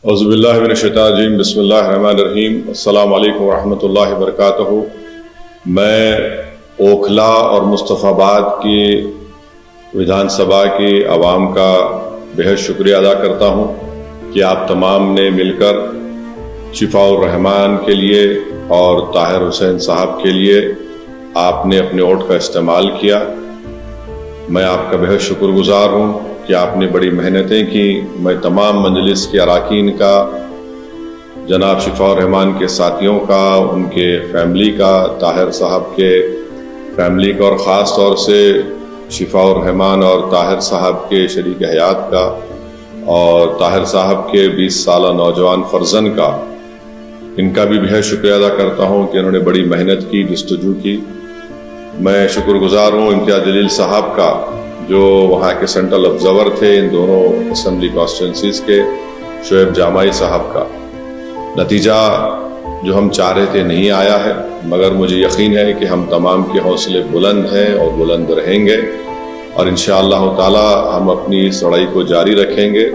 اعوذ باللہ من الشیطان الرجیم، بسم اللہ الرحمن الرحیم۔ السلام علیکم ورحمۃ اللہ وبرکاتہ۔ میں اوکھلا اور مصطفیٰ آباد کی ودھان سبھا کی عوام کا بہت شکریہ ادا کرتا ہوں کہ آپ تمام نے مل کر شفاء الرحمان کے لیے اور طاہر حسین صاحب کے لیے آپ نے اپنے ووٹ کا استعمال کیا۔ میں آپ کا بہت شکر گزار ہوں کہ آپ نے بڑی محنتیں کی۔ میں تمام مجلس کے اراکین کا، جناب شفاء الرحمان کے ساتھیوں کا، ان کے فیملی کا، طاہر صاحب کے فیملی کا، اور خاص طور سے شفاء الرحمان اور طاہر صاحب کے شریک حیات کا، اور طاہر صاحب کے 20 سالہ نوجوان فرزند کا، ان کا بھی بہت شکریہ ادا کرتا ہوں کہ انہوں نے بڑی محنت کی، جستجو کی۔ میں شکر گزار ہوں امتیاز جلیل صاحب کا، جو وہاں کے سینٹرل آبزرور تھے ان دونوں اسمبلی کانسٹیٹوئنسیز کے، شعیب جامعی صاحب کا۔ نتیجہ جو ہم چاہ رہے تھے نہیں آیا ہے، مگر مجھے یقین ہے کہ ہم تمام کے حوصلے بلند ہیں اور بلند رہیں گے، اور انشاءاللہ تعالی ہم اپنی اس لڑائی کو جاری رکھیں گے۔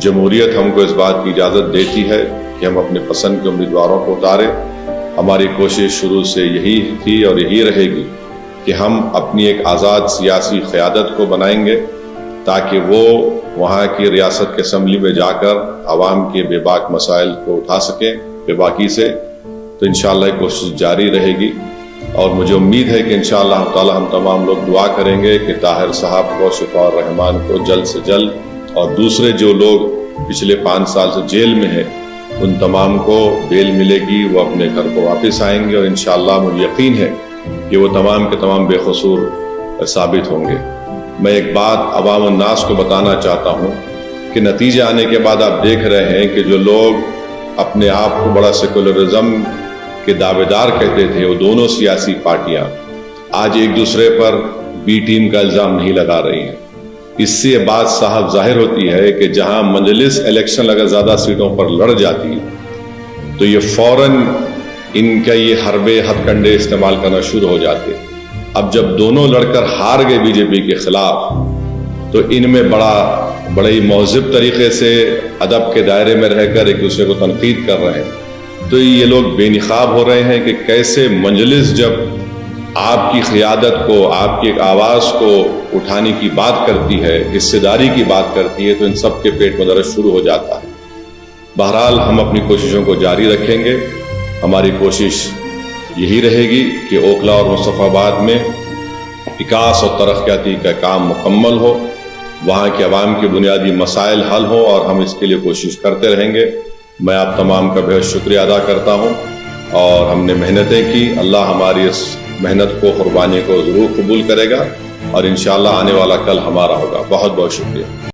جمہوریت ہم کو اس بات کی اجازت دیتی ہے کہ ہم اپنے پسند کے امیدواروں کو اتاریں۔ ہماری کوشش شروع سے یہی تھی اور یہی رہے گی کہ ہم اپنی ایک آزاد سیاسی قیادت کو بنائیں گے، تاکہ وہ وہاں کی ریاست کے اسمبلی میں جا کر عوام کے بے باک مسائل کو اٹھا سکیں بے باکی سے۔ تو انشاءاللہ یہ کوشش جاری رہے گی، اور مجھے امید ہے کہ انشاءاللہ تعالی ہم تمام لوگ دعا کریں گے کہ طاہر صاحب کو، شفاء الرحمان کو جلد سے جلد، اور دوسرے جو لوگ پچھلے 5 سال سے جیل میں ہیں ان تمام کو بیل ملے گی، وہ اپنے گھر کو واپس آئیں گے، اور انشاءاللہ مجھے یقین ہے کہ وہ تمام کے تمام بے قصور ثابت ہوں گے۔ میں ایک بات عوام الناس کو بتانا چاہتا ہوں کہ نتیجے آنے کے بعد آپ دیکھ رہے ہیں کہ جو لوگ اپنے آپ کو بڑا سیکولرزم کے دعوے دار کہتے تھے، وہ دونوں سیاسی پارٹیاں آج ایک دوسرے پر بی ٹیم کا الزام نہیں لگا رہی ہیں۔ اس سے یہ بات صاحب ظاہر ہوتی ہے کہ جہاں مجلس الیکشن اگر زیادہ سیٹوں پر لڑ جاتی تو یہ فوراً ان کا یہ حربے ہتھ کنڈے استعمال کرنا شروع ہو جاتے۔ اب جب دونوں لڑ کر ہار گئے بی جے پی کے خلاف، تو ان میں بڑے ہی مہذب طریقے سے ادب کے دائرے میں رہ کر ایک دوسرے کو تنقید کر رہے ہیں۔ تو یہ لوگ بے نقاب ہو رہے ہیں کہ کیسے مجلس جب آپ کی قیادت کو، آپ کی ایک آواز کو اٹھانے کی بات کرتی ہے، حصے داری کی بات کرتی ہے، تو ان سب کے پیٹ میں درد شروع ہو جاتا ہے۔ بہرحال ہم اپنی کوششوں کو جاری رکھیں گے۔ ہماری کوشش یہی رہے گی کہ اوکھلا اور مصطفیٰ آباد میں وکاس اور ترقیاتی کا کام مکمل ہو، وہاں کے عوام کے بنیادی مسائل حل ہوں، اور ہم اس کے لیے کوشش کرتے رہیں گے۔ میں آپ تمام کا بہت شکریہ ادا کرتا ہوں، اور ہم نے محنتیں کی۔ اللہ ہماری اس محنت کو، قربانی کو ضرور قبول کرے گا، اور انشاءاللہ آنے والا کل ہمارا ہوگا۔ بہت بہت شکریہ۔